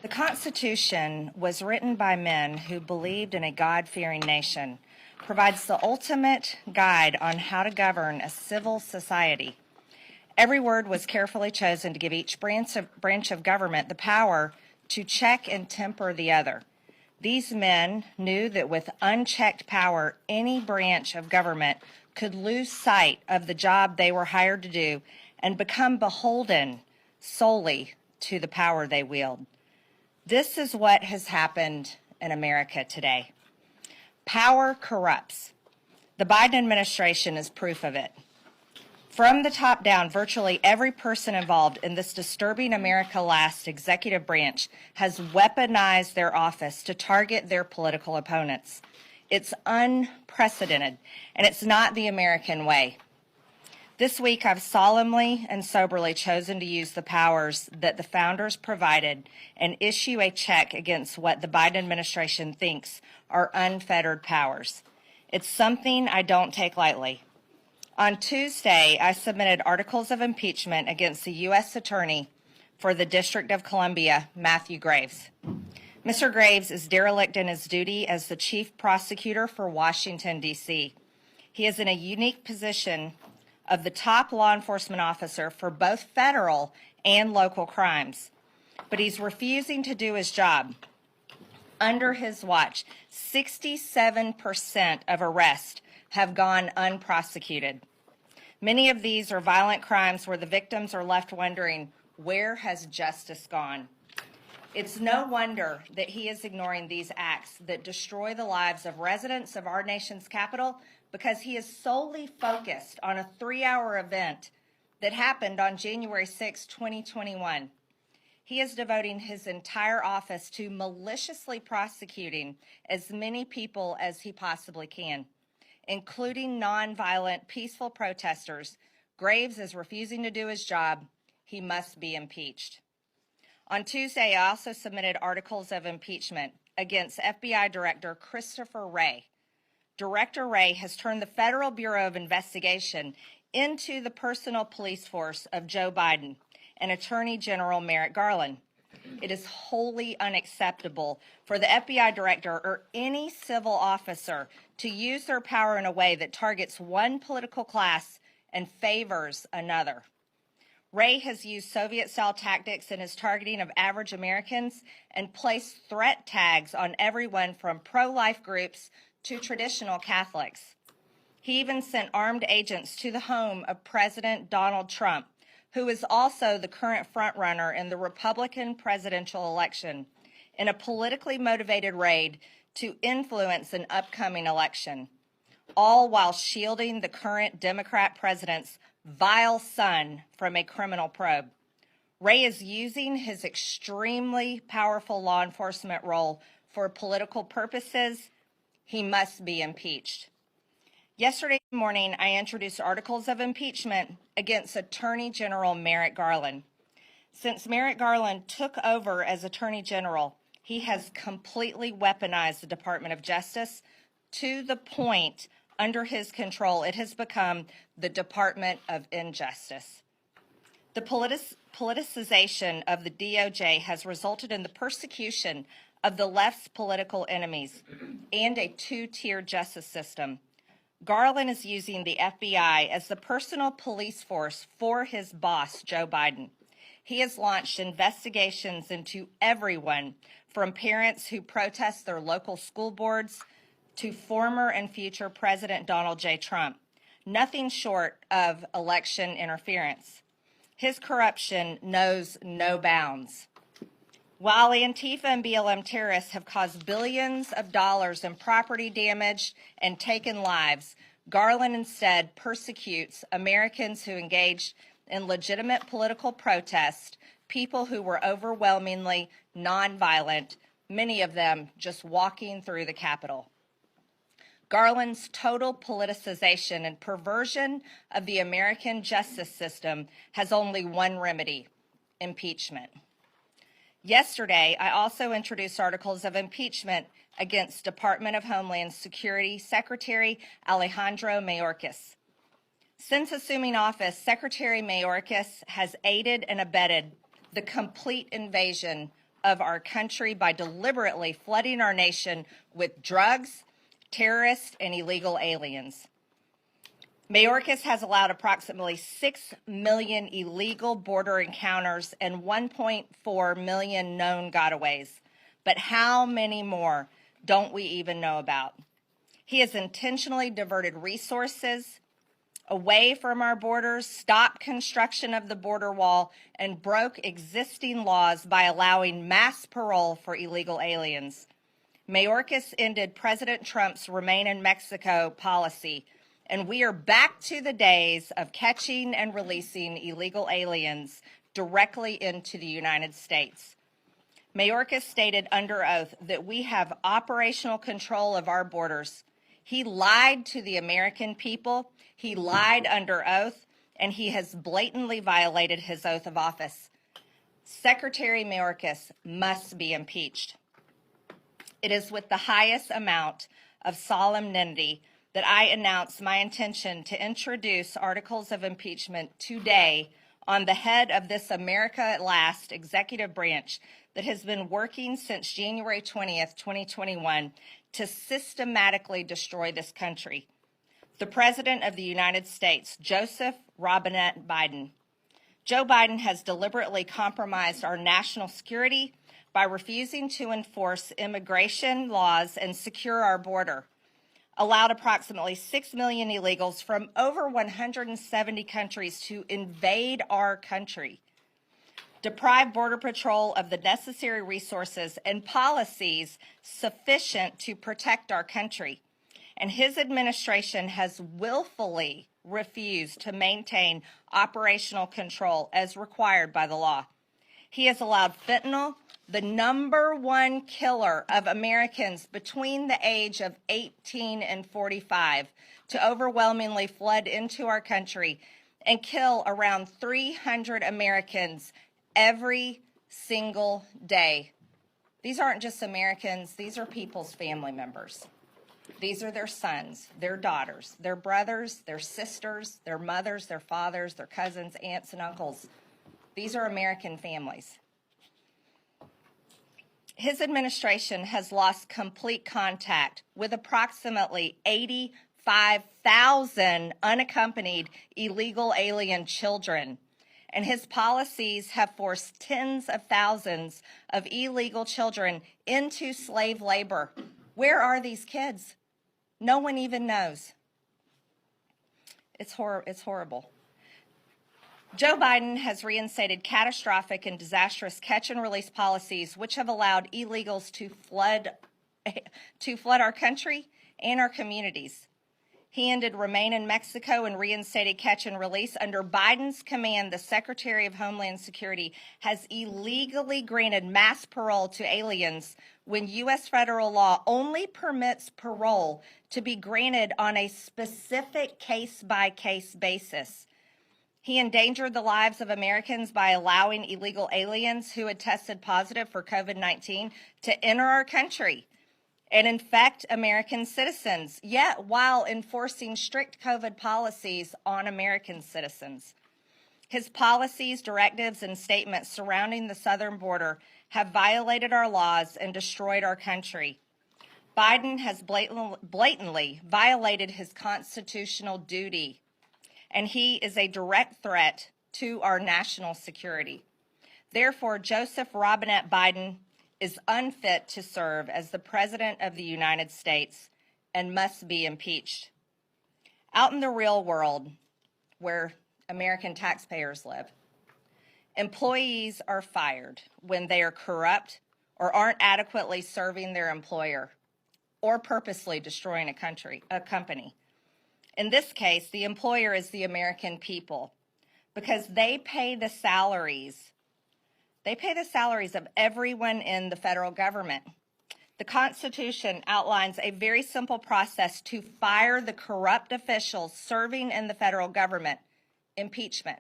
The Constitution was written by men who believed in a God-fearing nation, provides the ultimate guide on how to govern a civil society. Every word was carefully chosen to give each branch of government the power to check and temper the other. These men knew that with unchecked power, any branch of government could lose sight of the job they were hired to do and become beholden solely to the power they wield. This is what has happened in America today. Power corrupts. The Biden administration is proof of it. From the top down, virtually every person involved in this disturbing America Last executive branch has weaponized their office to target their political opponents. It's unprecedented, and it's not the American way. This week, I've solemnly and soberly chosen to use the powers that the founders provided and issue a check against what the Biden administration thinks are unfettered powers. It's something I don't take lightly. On Tuesday, I submitted articles of impeachment against the U.S. Attorney for the District of Columbia, Matthew Graves. Mr. Graves is derelict in his duty as the chief prosecutor for Washington, D.C. He is in a unique position of the top law enforcement officer for both federal and local crimes, but he's refusing to do his job. Under his watch, 67% of arrests have gone unprosecuted. Many of these are violent crimes where the victims are left wondering, where has justice gone? It's no wonder that he is ignoring these acts that destroy the lives of residents of our nation's capital, because he is solely focused on a 3-hour event that happened on January 6, 2021. He is devoting his entire office to maliciously prosecuting as many people as he possibly can, including nonviolent, peaceful protesters. Graves is refusing to do his job. He must be impeached. On Tuesday, I also submitted articles of impeachment against FBI Director Christopher Wray. Director Wray has turned the Federal Bureau of Investigation into the personal police force of Joe Biden and Attorney General Merrick Garland. It is wholly unacceptable for the FBI director or any civil officer to use their power in a way that targets one political class and favors another. Wray has used Soviet-style tactics in his targeting of average Americans and placed threat tags on everyone from pro-life groups to traditional Catholics. He even sent armed agents to the home of President Donald Trump, who is also the current frontrunner in the Republican presidential election, in a politically motivated raid to influence an upcoming election, all while shielding the current Democrat president's vile son from a criminal probe. Wray is using his extremely powerful law enforcement role for political purposes. He must be impeached. Yesterday morning, I introduced articles of impeachment against Attorney General Merrick Garland. Since Merrick Garland took over as Attorney General, he has completely weaponized the Department of Justice to the point, under his control, it has become the Department of Injustice. The politicization of the DOJ has resulted in the persecution of the left's political enemies and a two-tier justice system. Garland is using the FBI as the personal police force for his boss, Joe Biden. He has launched investigations into everyone from parents who protest their local school boards to former and future President Donald J. Trump, nothing short of election interference. His corruption knows no bounds. While Antifa and BLM terrorists have caused billions of dollars in property damage and taken lives, Garland instead persecutes Americans who engaged in legitimate political protest, people who were overwhelmingly nonviolent, many of them just walking through the Capitol. Garland's total politicization and perversion of the American justice system has only one remedy: impeachment. Yesterday, I also introduced articles of impeachment against Department of Homeland Security Secretary Alejandro Mayorkas. Since assuming office, Secretary Mayorkas has aided and abetted the complete invasion of our country by deliberately flooding our nation with drugs, terrorists, and illegal aliens. Mayorkas has allowed approximately 6 million illegal border encounters and 1.4 million known gotaways. But how many more don't we even know about? He has intentionally diverted resources away from our borders, stopped construction of the border wall, and broke existing laws by allowing mass parole for illegal aliens. Mayorkas ended President Trump's Remain in Mexico policy, and we are back to the days of catching and releasing illegal aliens directly into the United States. Mayorkas stated under oath that we have operational control of our borders. He lied to the American people, he lied under oath, and he has blatantly violated his oath of office. Secretary Mayorkas must be impeached. It is with the highest amount of solemnity that I announce my intention to introduce articles of impeachment today on the head of this America at Last executive branch that has been working since January 20th, 2021 to systematically destroy this country. The President of the United States, Joseph Robinette Biden. Joe Biden has deliberately compromised our national security by refusing to enforce immigration laws and secure our border, allowed approximately 6 million illegals from over 170 countries to invade our country, deprived Border Patrol of the necessary resources and policies sufficient to protect our country. And his administration has willfully refused to maintain operational control as required by the law. He has allowed fentanyl, the #1 killer of Americans between the age of 18 and 45, to overwhelmingly flood into our country and kill around 300 Americans every single day. These aren't just Americans, these are people's family members. These are their sons, their daughters, their brothers, their sisters, their mothers, their fathers, their cousins, aunts, and uncles. These are American families. His administration has lost complete contact with approximately 85,000 unaccompanied illegal alien children, and his policies have forced tens of thousands of illegal children into slave labor. Where are these kids? No one even knows. It's horrible. Joe Biden has reinstated catastrophic and disastrous catch and release policies which have allowed illegals to flood our country and our communities. He ended Remain in Mexico and reinstated catch and release. Under Biden's command, the Secretary of Homeland Security has illegally granted mass parole to aliens when U.S. federal law only permits parole to be granted on a specific case-by-case basis. He endangered the lives of Americans by allowing illegal aliens who had tested positive for COVID-19 to enter our country and infect American citizens, yet while enforcing strict COVID policies on American citizens. His policies, directives, and statements surrounding the southern border have violated our laws and destroyed our country. Biden has blatantly violated his constitutional duty, and he is a direct threat to our national security. Therefore, Joseph Robinette Biden is unfit to serve as the President of the United States and must be impeached. Out in the real world, where American taxpayers live, employees are fired when they are corrupt or aren't adequately serving their employer or purposely destroying a company. In this case, the employer is the American people because they pay the salaries of everyone in the federal government. The Constitution outlines a very simple process to fire the corrupt officials serving in the federal government: impeachment.